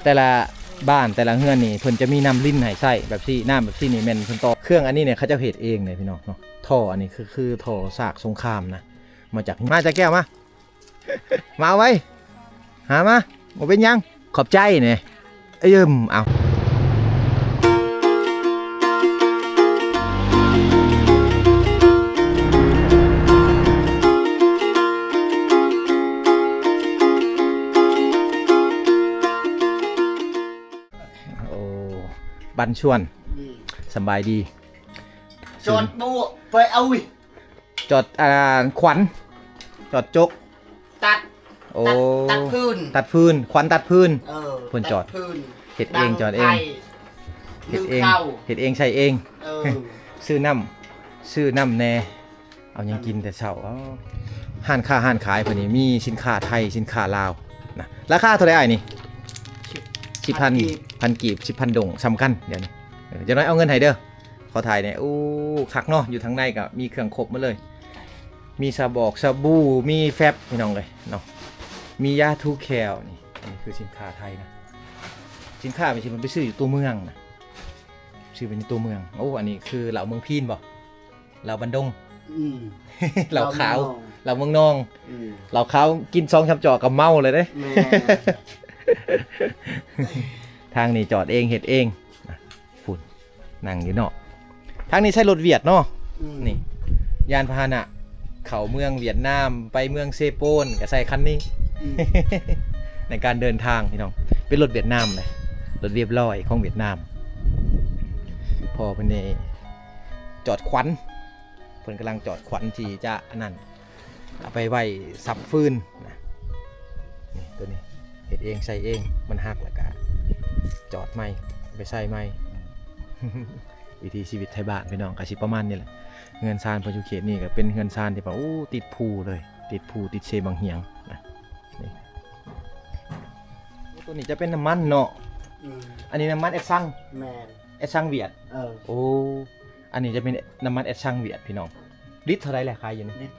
แต่ละบ้านแต่ละเฮือนนี่เพิ่นจะมีน้ำลิ้นให้ใส่แบบซี่น้ำแบบซี่นี่แม่นเพิ่นต่อเครื่องอันนี้เนี่ยเขาจะเฮ็ดเองเลยพี่น้องเนาะท่ออันนี้คือท่อซากสงครามนะมาจากแก้วมา มาเอาไว้หามาบ่เป็นยังขอบใจเนี่ยเอาโอ้บันชวนสบายดีจอดบัวไปเอาวิจอดขวัญจอดจกตัดโอ้ตัดพื้นขวัญตัดพื้นเพิ่นจอด พื้น เฮ็ดเองจอดเองเฮ็ดเองใช้เองซื้อน้ำแน่เอายังกินแต่เช้าห้านขายเพิ่นนี่มีสินค้าไทยสินค้าลาวนะราคาเท่าไหร่นี่10,000กีบ10,000ดงสำคัญเดี๋ยวนี้จะน้อยเอาเงินให้เด้อขอถ่ายเนี่ยคักเนาะอยู่ทางในก็มีเครื่องครบหมดเลยมีสบู่มีแฟบพี่น้องเลยเนาะมียาทูแคลนี่อันนี้คือสินค้าไทยนะสินค้าไม่ใช่มันไปซื้ออยู่ตัวเมืองนะซื้อเป็นตัวเมืองอันนี้คือเหล่าเมืองพีนบ่เหล่าบันดงเหล่าขาวเหล่าเมืองนองเหล่าขาวกินซองชำจอกกับเมาเลยเด้ทางนี้จอดเองเห็ดเองฝุ่นนั่งอยู่เนาะทางนี้ใช้รถเวียดเนาะนี่ยานพาหนะเข้าเมืองเวียดนามไปเมืองเซโปนก็ใส่คันนี้ในการเดินทางพี่น้องเป็นรถเวียดนามเลยรถเรียบร้อยของเวียดนามพอเพิ่นนี่จอดขวัญเพิ่นกำลังจอดขวัญที่จะนั่นเอาไปไว้สับฟืนนะนี่ตัวนี้เฮ็ดเองใส่เองมันหักแล้วก็จอดใหม่ไปใส่ใหม่ วิถีชีวิตไทยบ้านพี่น้องก็สิประมาณนี้แหละเฮือนซานปัจจุเขตนี่ก็เป็นเฮือนซานที่ว่าติดภูเลยติดภูติดเชบางเหียงนะนี่ตัวนี้จะเป็นน้ำมันเนาะอันนี้น้ำมันเอสซังแมนเอสซังเวียดอันนี้จะเป็นน้ำมันเอสซังเวียดพี่น้องลิตรเท่าไรแหละขายอยู่นี่ลิตร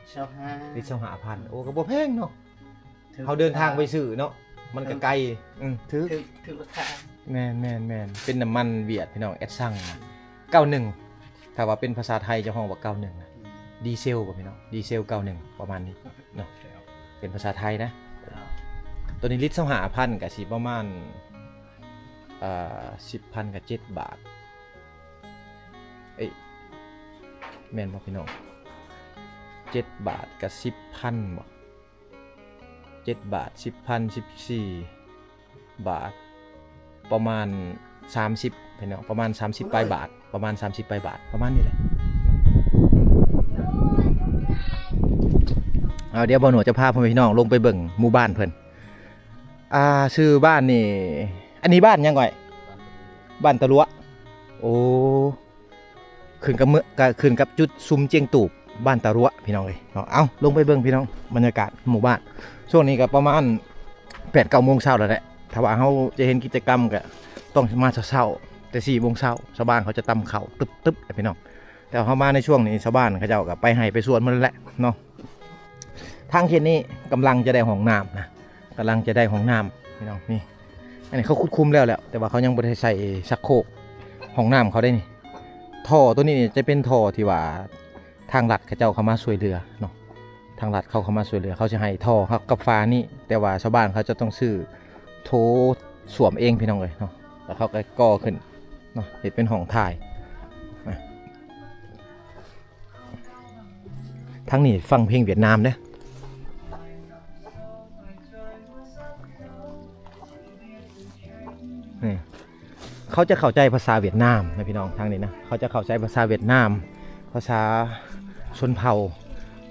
25,000ก็บ่แพงเนาะเขาเดินทางไปซื้อเนาะมันก็ไกลถือราคาแมนเป็นน้ำมันเวียดพี่น้องเอสซัง91ถ้าว่าเป็นภาษาไทยจะห้องว่า91นะดีเซลป่ะพี่น้องดีเซล91ประมาณนี้เนาะเป็นภาษาไทยนะตัวนี้ลิตร25,000ก็สิประมาณ10,000กับ7 บาทแม่นบ่พี่น้อง7 บาทกับ 10,000 บ่7 บาท 10,000 14 บาทประมาณ30พี่น้องประมาณ30ปลายบาทประมาณ30ปลายบาทประมาณนี้แหละเดี๋ยวบ่หนูจะพาพ่อพี่น้องลงไปเบิ่งหมู่บ้านเพิ่นชื่อบ้านนี่อันนี้บ้านยังไงบ้านตะลัวขึ้นกับจุดซุ้มเจียงตูบบ้านตะลัวพี่น้องเลยเอาลงไปเบิ่งพี่น้องบรรยากาศหมู่บ้านช่วงนี้ก็ประมาณ 8-9 โมงเช้าแล้วแหละถ้าว่าเขาจะเห็นกิจกรรมก็ต้องมาเช้าแต่4 โมงเช้าชาวบ้านเขาจะตำเข่าตึ๊บพี่น้องแต่เขามาในช่วงนี้ชาวบ้านเขาเจ้าก็ไปให้ไปสวนมันแหละเนาะทางเขตนี้กำลังจะได้ห้องน้ำนะกำลังจะได้ห้องน้ำพี่น้องนี่อันนี้เขาคุมแล้วแต่ว่าเขายังไม่ได้ใส่ชักโครกห้องน้ำเขาได้นี่ท่อตัวนี้จะเป็นท่อที่ว่าทางรัฐเขาเจ้าเข้ามาช่วยเหลือเนาะทางรัฐเขามาช่วยเหลือเขาจะให้ท่อกับฟ้านี่แต่ว่าชาวบ้านเขาจะต้องซื้อโถสวมเองพี่น้องเลยเนาะแล้วเขาก็ก่อขึ้นเนาะเห็นเป็นห้องถ่ายทั้งนี้ฟังเพลงเวียดนามเด้เขาจะเข้าใจภาษาเวียดนามนะพี่น้องทางนี้นะเขาจะเข้าใจภาษาเวียดนามภาษาชนเผ่า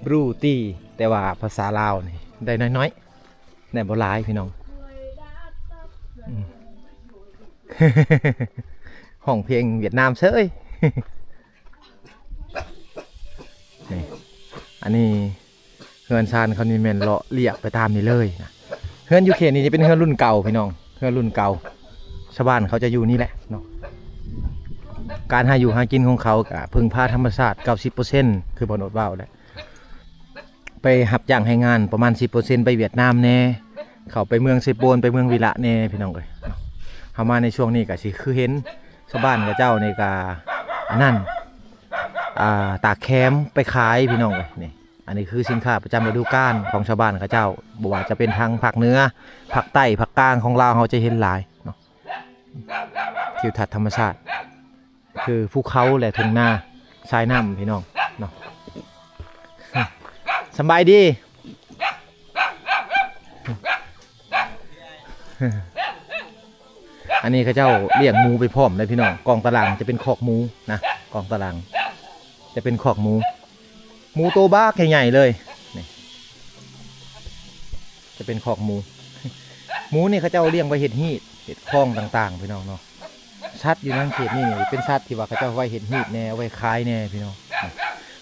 บรูตี้แต่ว่าภาษาลาวนี่ได้น้อยๆแต่บ่หลายพี่น้องห้องเพลงเวียดนามเฉยอันนี้เฮือนซานเขานี่แม่นเลาะเรียกไปตามนี่เลยนะเฮือนยูเคนี่จะเป็นเฮือนรุ่นเก่าพี่น้องเฮือนรุ่นเก่าชาวบ้านเขาจะอยู่นี่แหละเนาะการหาอยู่หากินของเขาก็พึ่งพาธรรมชาติ 90% คือบนอดว่าวแหละไปหับจ้างให้งานประมาณ 10% ไปเวียดนามแน่เข้าไปเมืองเซโปนไปเมืองวิละแน่พี่น้องเลย เฮามาในช่วงนี้ก็สิคือเห็นชาวบ้านกับเจ้านี่ก็อันนั้นตากแคมไปขายพี่น้องเลยนี่อันนี้คือสินค้าประจำฤดูกาลของชาวบ้านกับเจ้าบ่ว่าจะเป็นทางภาคเหนือภาคใต้ภาคกลางของลาวเฮาจะเห็นหลายเนาะทิวทัศน์ธรรมชาติคือภูเขาและทุ่งนาทรายน้ำพี่น้องเนาะสบายดีอันนี้เขาเจ้าเลี้ยงหมูไปพร้อมเลยพี่น้องกองตารางจะเป็นคอกหมูนะกองตารางจะเป็นคอกหมูโตบ้าใหญ่ๆเลยนี่จะเป็นคอกหมูนี่เขาเจ้าเลี้ยงไว้เห็ดหีดเห็ดคล้องต่างๆพี่น้องเนาะชัดอยู่นั่นเขตนี่เป็นชัดที่ว่าเขาเจ้าไว้เห็ดหีดแน่ไว้คล้ายแน่พี่น้อง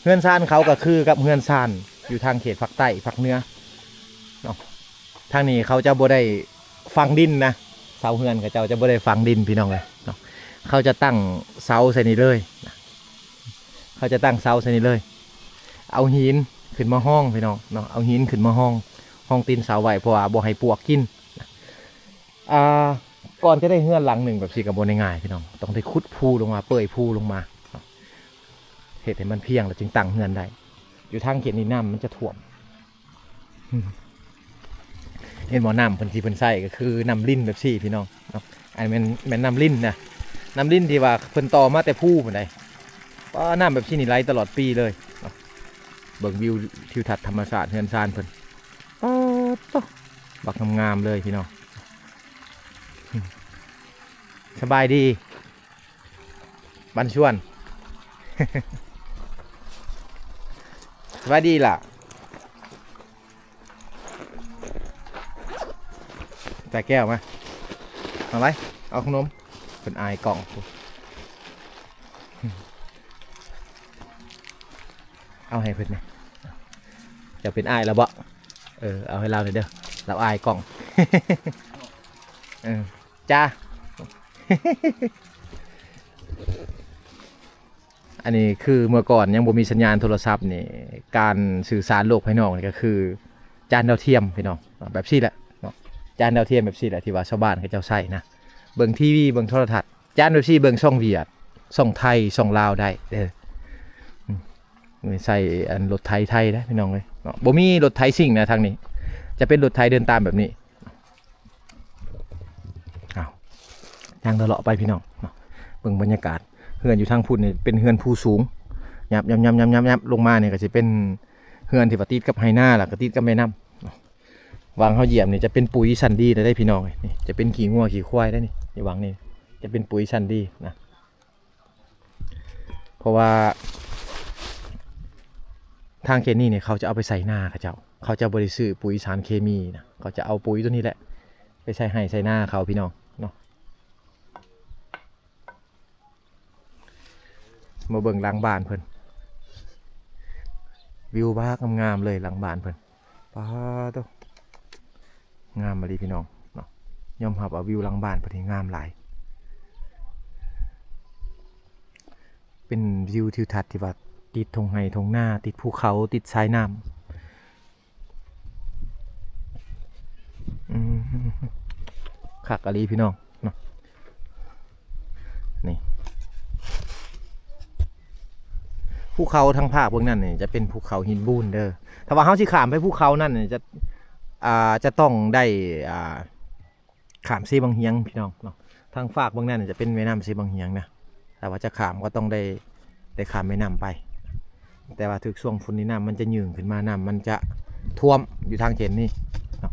เฮือนซานเขาก็คือกับเฮือนซานอยู่ทางเขตภาคใต้ภาคเหนือเนาะทางนี้เขาจะบ่ได้ฝังดินนะเสาเฮือนเขาเจ้าจะบ่ได้ฝังดินพี่น้องเลยเนาะเขาจะตั้งเสาใส่นี่เลยเขาจะตั้งเสาใส่นี่เลยเอาหินขึ้นมาห้องพี่น้องเนาะเอาหินขึ้นมาห้องตีนเสาไว้เพราะว่าบ่ให้ปวกกินก่อนจะได้เฮือนหลังหนึ่งแบบสี่กับโบง่ายๆพี่น้องต้องได้ขุดภูลงมาเปื่อยภูลงมาเหตุให้มันเพียงแล้วจึงตั้งเฮือนได้อยู่ทางเขตนี้น้ำมันจะท่วมเห็นหมอน้ำเพิ่นที่เพิ่นใส่ก็คือน้ำลิ้นแบบสี่พี่น้องเนาะอันเป็นน้ำลิ้นนะน้ำลิ้นที่ว่าเพิ่นต่อมาแต่ภูเหมือนใดก็น้ำแบบสี่นี่ไหลตลอดปีเลยเบิ่งวิวทิวทัศน์ธรรมชาติเฮือนซานเพิ่นบักงามๆเลยพี่น้องสบายดีบันชวน สบายดีล่ะแต่แก้วมาเอาไว้เอาขนมเป็นอายกล่องเอาให้เพื่อนเนี่ยจะเป็นอายแล้วบ่เอาให้เราเลยเด้อเราอายกล่อง จ้า อันนี้คือเมื่อก่อนยังบ่มีสัญญาณโทรศัพท์นี่การสื่อสารโลกภายนอกนี่ก็คือจานดาวเทียมพี่น้องแบบซี่แหละจานดาวเทียมแบบซี่แหละที่ว่าชาวบ้านเขาเจ้าใช้นะเบิ่งทีวีเบิ่งโทรทัศน์จานแบบซี่เบิ่งช่องเวียดช่องไทยช่องลาวได้เด้อใส่อันรถไทยได้พี่น้องเลยบ่มีรถไทยซิ่งนะทางนี้จะเป็นรถไทยเดินตามแบบนี้ทางตลอดไปพี่น้องเบิ่งบรรยากาศเฮือนอยู่ทางพุ่นนี่เป็นเฮือนภูสูงยับลงมาเนี่ยก็จะเป็นเฮือนที่ปฏิดกับไฮนาล่ะก็ติดกับแม่น้ำวางเขาเหยียบนี่จะเป็นปุ๋ยซันดี้ได้พี่น้องนี่จะเป็นขี้งัวขี้ควายได้นี่อย่าวางนี่จะเป็นปุ๋ยซันดี้นะเพราะว่าทางเคนี่เนี่ยเขาจะเอาไปใส่หน้าเขาจะบริสุทธิ์ปุ๋ยสารเคมีนะเขาจะเอาปุ๋ยตัวนี้แหละไปใส่ให้ใส่หน้าเขาพี่น้องเนาะมาเบิ่งหลังบ้านเพิ่นวิวบ้างามๆเลยหลังบ้านเพิ่นป้าตัวงามมาดีพี่น้องเนาะยอมรับว่าวิวหลังบ้านเพิ่นงามหลายเป็นวิวทิวทัศน์ที่ว่าติดทงไห้ทงหน้าติดภูเขาติดชายน้ำคักอะลีพี่น้องเนาะนี่ภูเขาทั้งภาคพวกนั้นเนี่ยจะเป็นภูเขาหินบูนเด้อถ้าว่าเฮาสิข้ามไปภูเขานั่นเนี่ยจะต้องได้ข้ามซีบางเฮียงพี่น้องเนาะทางภาคพวกนั้นจะเป็นแม่น้ำซีบางเฮียงนะแต่ว่าจะข้ามก็ต้องได้ข้ามแม่น้ำไปแต่ว่าถึกช่วงฝนนี้น้ำมันจะยืงขึ้นมาน้ำมันจะท่วมอยู่ทางเขตนี่เนาะ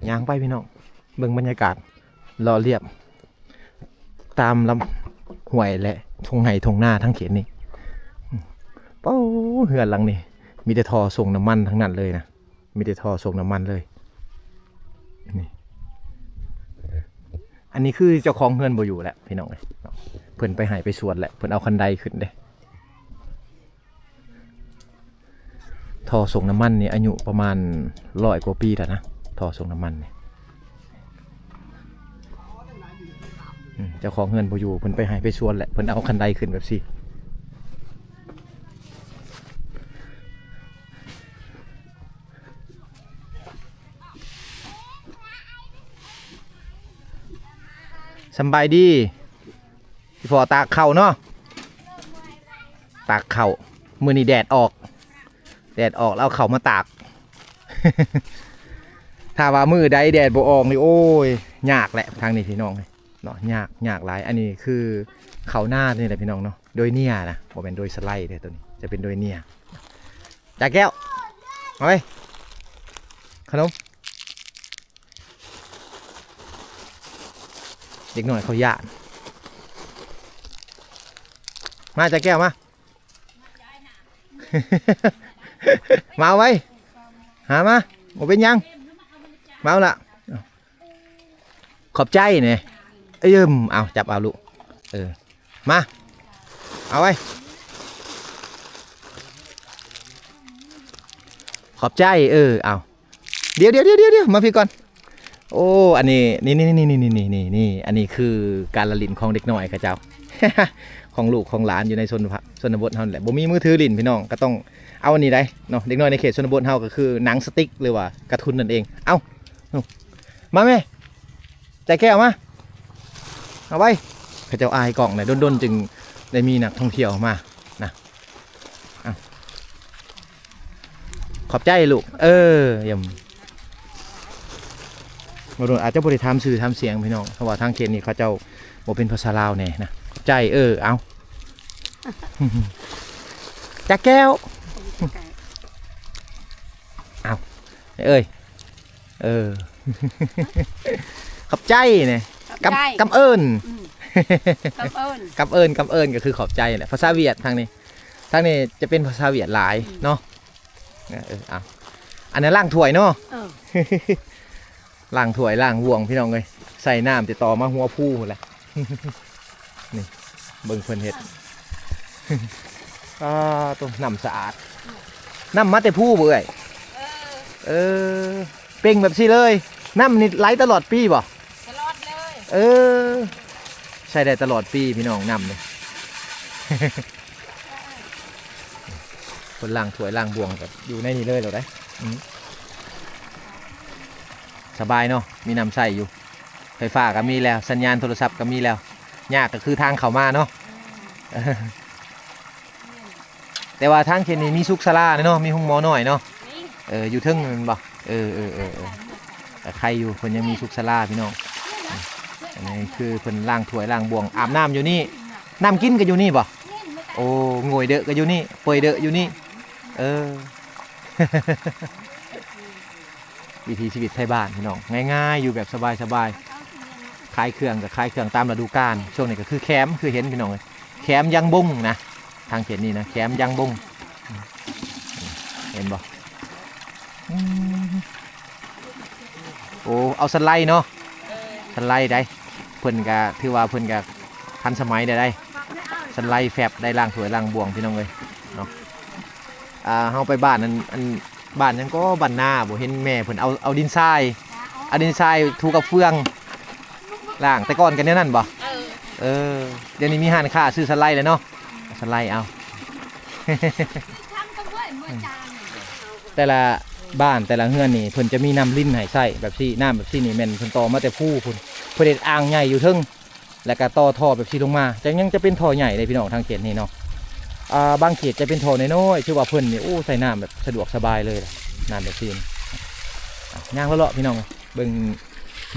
ย่างไปพี่น้องเบิ่งบรรยากาศรอเรียบตามลำห้วยและทงไห่ทงหน้าทั้งเขตนี่เป้าเหือนหลังนี่มีแต่ท่อส่งน้ำมันทั้งนั้นเลยนะมีแต่ท่อส่งน้ำมันเลยนี่อันนี้คือเจ้าของเฮือนบ่อยู่แหละพี่น้องเลยเพิ่นไปหายไปสวนแหละเพิ่นเอาคันไดขึ้นเด้ท่อส่งน้ำมันนี่อายุประมาณ100 กว่าปีแล้วนะท่อส่งน้ำมันนี่เจ้าของเฮือนบ่อยู่เพิ่นไปหายไปสวนแหละเพิ่นเอาคันไดขึ้นแบบสิ สำบายดีพี่พอตากเข่าเนาะตากเข่ามื้อนี้แดดออกแล้วเอาเข่ามาตาก ถ้าว่ามือใดแดดบ่ออกนี่โอ้ยยากแหละทางนี้พี่น้องเนาะยากหลายอันนี้คือเขาหน้านี่แหละพี่น้องเนาะโดยเนี่ยนะบ่เป็นโดยสไลด์เด้อตัวนี้จะเป็นโดยเนี่ยจ่าแก้วเอาไปขนมเด็กหน่อยเขาย่านมาจ่าแก้วมา มาเอาไว้หามาบ่เป็นยังมาเอาละขอบใจเนี่ยเอาจับเอาลูกมาเอาไว้ขอบใจเอาเดี๋ยวมาพี่ก่อนโอ้อันนี้นี่อันนี้คือการละลิ่นของเด็กน้อยค่ะเจ้า ของลูกของหลานอยู่ในชนบทเฮาแหละบ่มีมือถือลิ่นพี่น้องก็ต้องเอาอันนี้ได้เนาะเด็กน้อยในเขตชนบทเฮาก็คือหนังสติ๊กหรือว่าการ์ตูนนั่นเองเอามาแม่ใจแก้วมาเอาไว้เขาเจ้าอายกล่องเนี่ยด้นจึงได้มีนักท่องเที่ยวมานะขอบใจลูกย่ำบางคนอาจจะบริทำสื่อทำเสียงพี่น้องเพราะว่าทางเขตนี้เขาเจ้าบอกเป็นภาษาลาวแน่นะขอบใจเอา จักแก้วเอาขอบใจเนี่ยกำเอิญกำเอิญก็คือขอบใจแหละภาษาเวียดทางนี้จะเป็นภาษาเวียดหลายเนาะเอาอันนี้ล่างถ้วยเนาะล่างถ้วยล่างห่วงพี่น้องเลยใส่น้ำติดต่อมาหัวผู้แหละ นี่เบิ่งเพิ่นเฮ็ดตัวน้ำสะอาดน้ำมาแต่ผู้เบื่อยเป่งแบบซี่เลยน้ำนี่ไหลตลอดปีบ่ตลอดเลยใช้ได้ตลอดปีพี่น้องน้ำเลย คนล่างถ้วยล่างบ่วงแบบอยู่ในนี้เลยเหรอได้สบายเนาะมีน้ำใส่อยู่ไฟฟ้าก็มีแล้วสัญญาณโทรศัพท์ก็มีแล้วยากก็คือทางเข้ามาเนาะ แต่ว่าทางเขตนี้มีซุกซาลาเนาะมีห้องหมอหน่อยเนาะอยู่ทึ่งมันบ่แต่ใครอยู่เพิ่นยังมีซุกซาลาพี่น้องอันนี้คือเพิ่นล้างถ้วยล้างบ่วงอาบน้ำอยู่นี่น้ำกินก็อยู่นี่บ่โอ้งวยเดอะก็อยู่นี่เปยเดอะอยู่นี่วิถีชีวิตไทยบ้านพี่น้องง่ายๆอยู่แบบสบายๆขายเครื่องกับขายเครื่องตามฤดูกาลช่วงนี้ก็คือแคมป์คือเห็นพี่น้องเลยแคมป์ยังบงนะทางเขตนี้นะแคมป์ยังบงเห็นบ่โอ้เอาสไลด์เนาะสไลด์ได้เพิ่นก็ถือว่าเพิ่นก็ทันสมัยได้สไลด์แฟบได้ล่างสวยล่างบ่วงพี่น้องเลยเนาะเฮาไปบ้านนั้นบ้านนั้นก็บ้านนาบ่เห็นแม่เพิ่นเอาดินทรายถูกับเฟืองล่างแต่ก่อนกันเนี่ยนั่นบ่เดี๋ยวนี้มีห้านค้าซื้อสไลด์เลยเนาะสไลด์เอา แต่ละบ้านแต่ละเฮือนนี่เพิ่นจะมีน้ำลิ้นให้ใส่แบบซี่น้ำแบบซี่นี่แม่นเพิ่นต่อมาแต่ผู้เพิ่นเด็ดอ่างใหญ่อยู่ทึ่งแล้วก็ต่อท่อแบบซี่ลงมาจังยังจะเป็นท่อใหญ่เลยพี่น้องทางเขตนี่เนาะบางเขตจะเป็นท่อน้อยๆชื่อว่าเพิ่นนี่โอ้ใส่น้ำแบบสะดวกสบายเลยน้ำแบบซี่ย่างเลาะพี่น้องเบิ่ง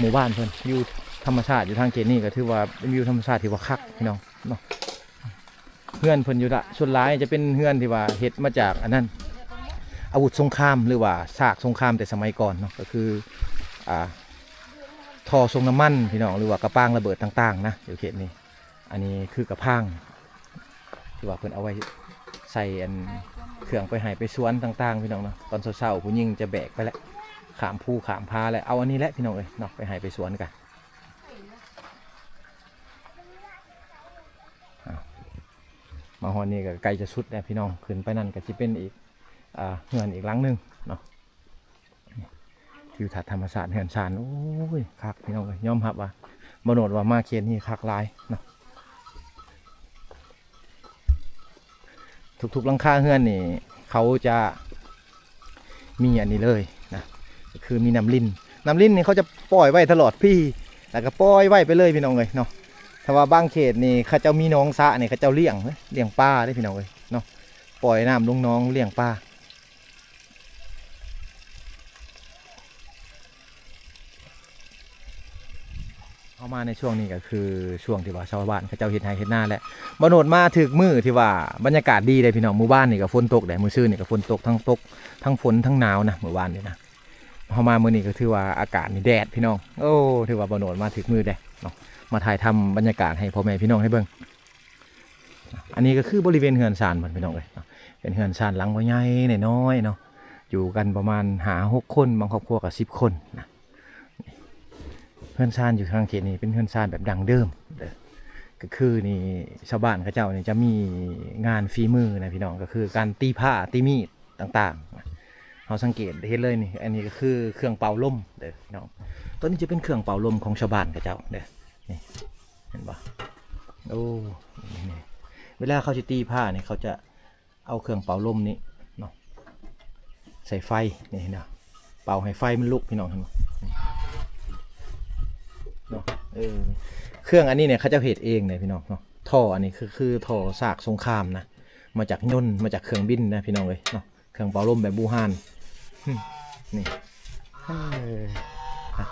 หมู่บ้านเพิ่นวิวธรรมชาติอยู่ทางเขตนี่ก็ถือว่าเป็นวิวธรรมชาติที่ว่าคักพี่น้องเนาะเฮือนเพิ่นอยู่ละส่วนหลายจะเป็นเฮือนที่ว่าเฮ็ดมาจากอันนั้นอาวุธสงครามหรือว่าซากสงครามแต่สมัยก่อนเนาะก็คือท่อส่งน้ำมันพี่น้องหรือว่ากระปางระเบิดต่างๆนะอยู่เขตนี้อันนี้คือกระพังที่ว่าเพิ่นเอาไว้ใส่อันเครื่องไปให้ไปสวนต่างๆพี่น้องเนาะตอนเช้าๆผู้หญิงจะแบกไปแล้วขามภูขามพาแล้วเอาอันนี้แหละพี่น้องเอ้ยเนาะไปให้ไปสวนกันมาฮอนนี่ก็ไกลจะสุดแล้วพี่น้องขึ้นไปนั่นก็จะเป็นอีกเฮือนอีกหลังนึงเนาะทิวทัศน์ธรรมศาสตร์เฮือนชานโอ้ยคักพี่น้องเลยยอมรับว่าบโนดว่ามาเคียนนี่คักหลายเนาะทุกๆหลังคาเฮือนนี่เขาจะมีอันนี้เลยนะคือมีน้ำลิ้นนี่เขาจะปล่อยไว้ตลอดพี่ แล้วก็ปล่อยไว้ไปเลยพี่น้องเลยเนาะถ้าว่าบางเขตนี่เขาเจ้ามีน้องสระนี่เขาเจ้าเลี้ยงปลาได้พี่น้องเลยเนาะปล่อยน้ำลงน้องเลี้ยงปลาเข้ามาในช่วงนี้ก็คือช่วงที่ว่าชาวบ้านเขาเจ้าเฮ็ดไร่เฮ็ดนาแล้วบ่โนดมาถึกมื้อที่ว่าบรรยากาศดีเลยพี่น้องหมู่บ้านนี่ก็ฝนตกได้มื้อซื่อนี่ก็ฝนตกทั้งฝนทั้งหนาวนะเมื่อวานนี่นะเข้ามามื้อนี้ก็ถือว่าอากาศนี่แดดพี่น้องโอ้ถือว่าบ่โนดมาถึกมื้อได้เนาะมาถ่ายทำบรรยากาศให้พ่อแม่พี่น้องได้เบิ่งอันนี้ก็คือบริเวณเฮือนซานพี่น้องเลยเป็นเฮือนซานหลังบ่ใหญ่น้อยๆเนาะอยู่กันประมาณ5-6 คนบางครอบครัวก็10 คนนะเฮือนซานอยู่ทางเขตนี้เป็นเฮือนซานแบบดังเดิมก็คือนี่ชาวบ้านเขาเจ้านี่จะมีงานฝีมือนะพี่น้องก็คือการตีผ้าตีมีดต่างๆเราสังเกตได้เห็นเลยนี่อันนี้ก็คือเครื่องเป่าลมพี่น้องตัวนี้จะเป็นเครื่องเป่าลมของชาวบ้านเขาเจ้านี่เห็นปะโอ้นี่เวลาเขาจะตีผ้าเนี่ยเขาจะเอาเครื่องเป่าลมนี้เนาะใส่ไฟนี่เนาะเป่าให้ไฟมันลุกพี่น้องเห็นปะเนาะเครื่องอันนี้เนี่ยเขาจะเฮ็ดเองเนี่ยพี่น้องเนาะท่ออันนี้คือท่อซากสงครามนะมาจากยนต์มาจากเครื่องบินนะพี่น้องเลยเนาะเครื่องเป่าลมแบบบูฮานนี่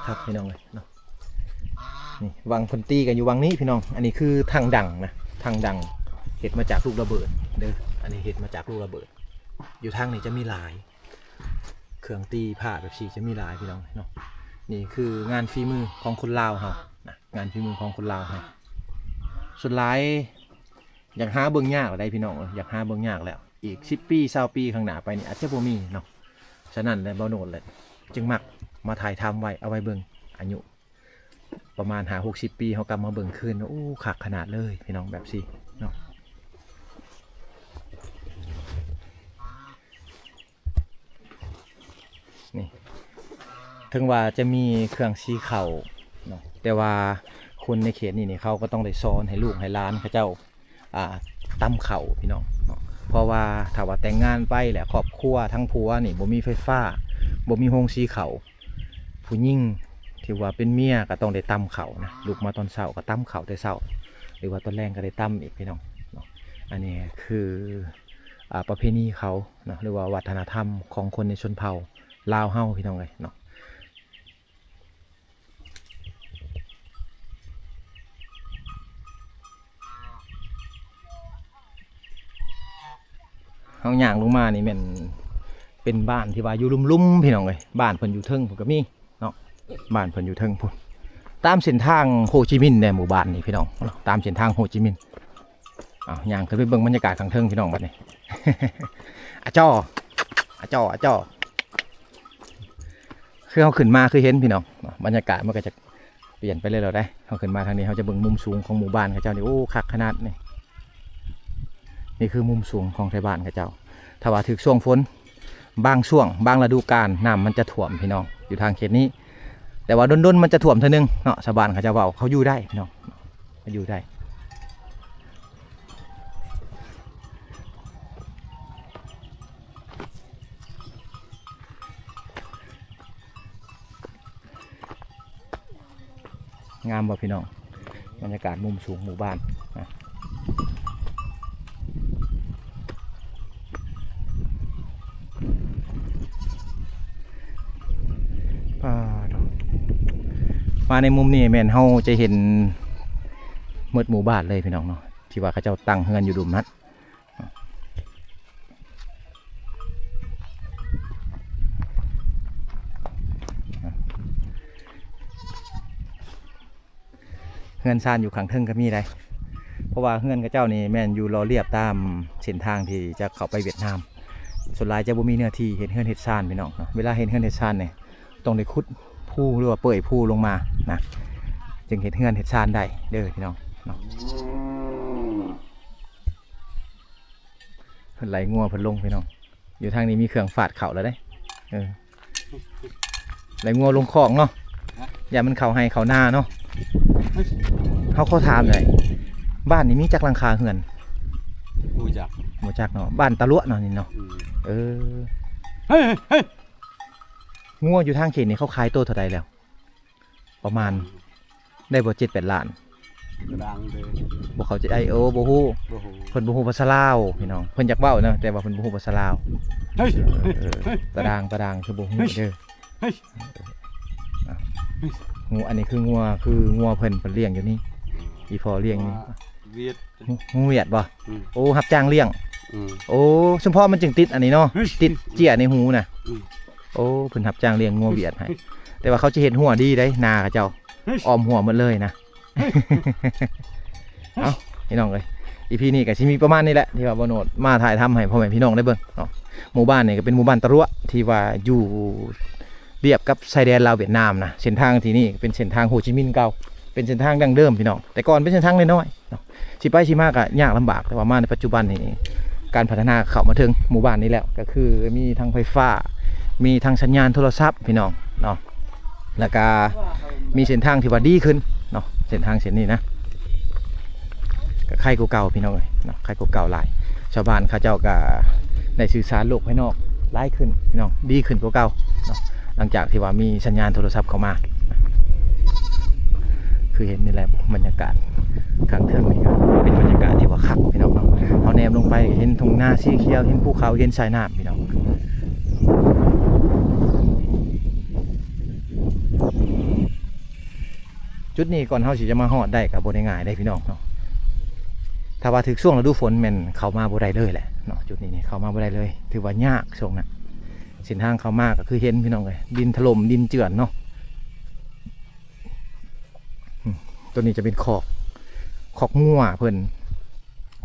ครับพี่น้องเลยเนาะนี่วังพนตีกันอยู่วังนี้พี่น้องอันนี้คือทางดังนะทางดังเห็ดมาจากลูกระเบิดเด้ออันนี้เห็ดมาจากลูกระเบิดอยู่ทางนี้จะมีหลายเครื่องตีผ้าแบบสีจะมีหลายพี่น้องเนาะนี่คืองานฝีมือของคนลาวเฮานะงานฝีมือของคนลาวเฮาสุดท้ายอยากหาเบิ่งยากอะไรพี่น้องอยากหาเบิ่งยากแล้วอีก10 ปี20 ปีข้างหน้าไปนี่อาจจะบ่มีเนาะฉะนั้นเลยบ่โนดเลยจึงมักมาถ่ายทำไว้เอาไว้เบิ่งอายุประมาณ50-60 ปีเขากลับมาเบิ่งคืนโอ้คักขนาดเลยพี่น้องแบบสิเนาะนี่ถึงว่าจะมีเครื่องสีเข่าเนาะแต่ว่าคนในเขตนี่เขาก็ต้องได้สอนให้ลูกให้หลานเขาเจ้าตำเข่าพี่น้องเพราะว่าถ้าว่าแต่งงานไปแหละครอบครัวทั้งผัวนี่บ่มีไฟฟ้าบ่มีโฮงสีเข่าผู้หญิงที่ว่าเป็นเมียก็ต้องได้ตำเข่านะลูกมาตอนเช้าก็ตำเข่าแต่เช้าหรือว่าตอนแรกก็ได้ตำอีกพี่น้องอันนี้คือประเพณีเขาเนาะหรือว่าวัฒนธรรมของคนในชนเผ่าลาวเฮาพี่น้องเลยเนาะเฮาย่างลงมานี่แม่นเป็นบ้านที่ว่าอยู่ลุ่มๆพี่น้องเลยบ้านเพิ่นอยู่เทิงผมก็มีเนาะบ้านเพิ่นอยู่เทิงพุ่นตามเส้นทางโฮจิมินห์ในหมู่บ้านนี่พี่น้องตามเส้นทางโฮจิมินห์ย่างขึ้นไปเบิ่งบรรยากาศข้างเทิงพี่น้องบัดนี้ อาจ้อคือเขาขึ้นมาคือเห็นพี่น้องบรรยากาศมันก็จะเปลี่ยนไปเลยเราได้เขาขึ้นมาทางนี้เขาจะเบิ่งมุมสูงของหมู่บ้านเขาเจ้านี่โอ้คักขนาดนี่คือมุมสูงของไทยบ้านเขาเจ้าถ้าว่าถึงช่วงฝนบางช่วงบางฤดูกาลน้ำมันจะท่วมพี่น้องอยู่ทางเขตนี้แต่ว่าด้นๆมันจะท่วมเท่านึงเนาะชาวบ้านเขาจะว่าเขาอยู่ได้พี่น้องเขาอยู่ได้งามบ่พี่น้องบรรยากาศมุมสูงหมู่บ้านนะมาในมุมนี้แม่นเฮาจะเห็นหมดหมู่บ้านเลยพี่น้องเนาะที่ว่าเขาเจ้าตั้งเฮือนอยู่ดุมนั้นเฮือนซานอยู่ข้างเทิงก็มีได้เพราะว่าเฮือนเขาเจ้านี่แม่นอยู่รอเรียบตามเส้นทางที่จะเข้าไปเวียดนามส่วนหลายจะบ่มีเนื้อที่เห็นเฮือนเฮ็ดซานพี่น้องเวลาเห็นเฮือนเฮ็ดซานเนี่ยต้องได้ขุดผู้หรือว่าเปื่อยผู้ลงมานะจึงเห็นเฮือนเฮ็ดซานได้เด้อพี่น้องเนาะเพิ่นไหลงัวเพิ่นลงพี่น้องอยู่ทางนี้มีเครื่องฝาดเข่าแล้วได้ไหลงัวลงคลองเนาะอย่ามันเข่าให้เข่าหน้าเนาะเขาถามเลยบ้านนี้มีจักหลังคาเฮือนหมู่จักเนาะบ้านตะลุ่เนาะนี่เนาะงัวอยู่ทางเขตนี้เขาขายตัวเท่าใดแล้วประมาณ ได้บ่7-8 ล้าน ดังเลย บ่เข้าใจบ่ฮู้ โอ้โห เพิ่นบ่ฮู้ภาษาลาวพี่น้องเพิ่นอยากเว้านะแต่ว่าเพิ่นบ่ฮู้ภาษาลาว เฮ้ย ตะดางคือบ่ฮู้เด้อ เฮ้ย งูอันนี้คืองัวเพิ่นเลี้ยงอยู่นี่อีพอเลี้ยงนี่ เวียด งูเวียดบ่ อืม โอ้รับจ้างเลี้ยง อืม โอ้สมพอมันจึงติดอันนี้เนาะ เฮ้ย ติดเจียในหูน่ะ อืม โอ้เพิ่นรับจ้างเลี้ยงงัวเวียดให้แต่ว่าเขาจะเห็นหัวดีได้นาเขาเจ้าออมหัวหมดเลยนะ เอ้าพี่น้องเอ้ยอีพีนี้ก็สิมีประมาณนี้แหละที่ว่าบ่โนดมาถ่ายทำให้พ่อแม่พี่น้องได้เบิ่งเนาะหมู่บ้านนี่ก็เป็นหมู่บ้านตะรัวที่ว่าอยู่เรียบกับชายแดนลาวเวียดนามนะเส้นทางที่นี่เป็นเส้นทางโฮจิมินห์เก่าเป็นเส้นทางดั้งเดิมพี่น้องแต่ก่อนเป็นเส้นทางน้อยๆเนาะสิไปสิมาก็ยากลำบากแต่ว่ามาในปัจจุบันนี่การพัฒนาเข้ามาถึงหมู่บ้านนี้แล้วก็คือมีทางไฟฟ้ามีทางสัญญาณโทรศัพท์พี่น้องเนาะแล้วก็มีเส้นทางที่ว่าดีขึ้นเนาะเส้นทางเส้นนี้นะก็ใครกูเก่าพี่น้องเลยเนาะใครกูเก่าหลายชาวบ้านเขาเจ้าก็ได้สื่อสารโลกภายนอกหลายขึ้นพี่น้องดีขึ้นกว่าเก่าเนาะหลังจากที่ว่ามีสัญญาณโทรศัพท์เข้ามาคือเห็นนี่แหละบรรยากาศข้างเทิงนี่ก็เป็นบรรยากาศที่ว่าคักพี่น้องเนาะเอาแนมลงไปเห็นทุ่งนาสีเขียวเห็นภูเขาเห็นสายน้ำพี่น้องจุดนี้ก่อนเฮาสิจะมาฮอดได้ก็บ่ได้ง่ายได้พี่น้องเนาะถ้าว่าถึงช่วงฤดูฝนแม่นเข้ามาบ่ได้เลยแหละเนาะจุดนี้นี่เข้ามาบ่ได้เลยถือว่ายากช่วงนั้นเส้นทางเข้ามาก็คือเห็นพี่น้องเลยดินถล่มดินเจือนเนาะตัวนี้จะเป็นคอกงัวเพิ่น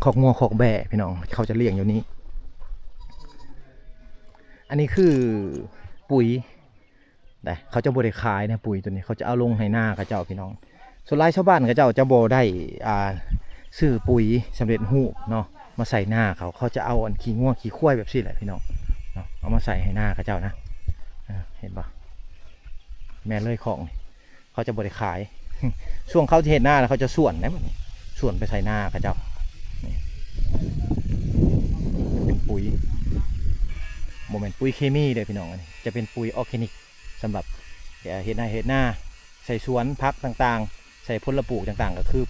คอกงัวคอกแบะพี่น้องเขาจะเลี้ยงอยู่นี้อันนี้คือปุ๋ยแต่เขาจะบริขายนะปุ๋ยตัวนี้เขาจะเอาลงให้หน้าเขาเจ้าพี่น้องส่วนหลายชาวบ้านเขาเจ้าจะบ่ได้ซื้อปุ๋ยสำเร็จรูปเนาะมาใส่หน้าเขาจะเอาอันขี้งัวขี้ควายแบบนี้แหละพี่น้องเอามาใส่ให้หน้าเขาเจ้านะเห็นปะแม่เลยของเขาจะบริขาย ช่วงเขาที่เห็นหน้าแล้วเขาจะส่วนนะส่วนไปใส่หน้าเขาเจ้าเป็นปุ๋ยโมเมนต์ปุ๋ยเคมีเลยพี่น้องจะเป็นปุ๋ยออร์แกนิกสำหรับเห็ดหน้าใส่สวนพักต่างๆใส่ผลปลูกต่างๆก็คือ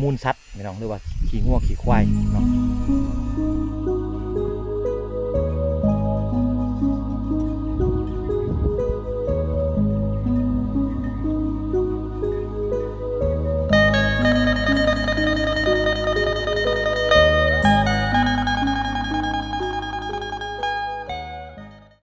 มูลสัตว์พี่น้องหรือว่าขี้งัวขี้ควายเนาะ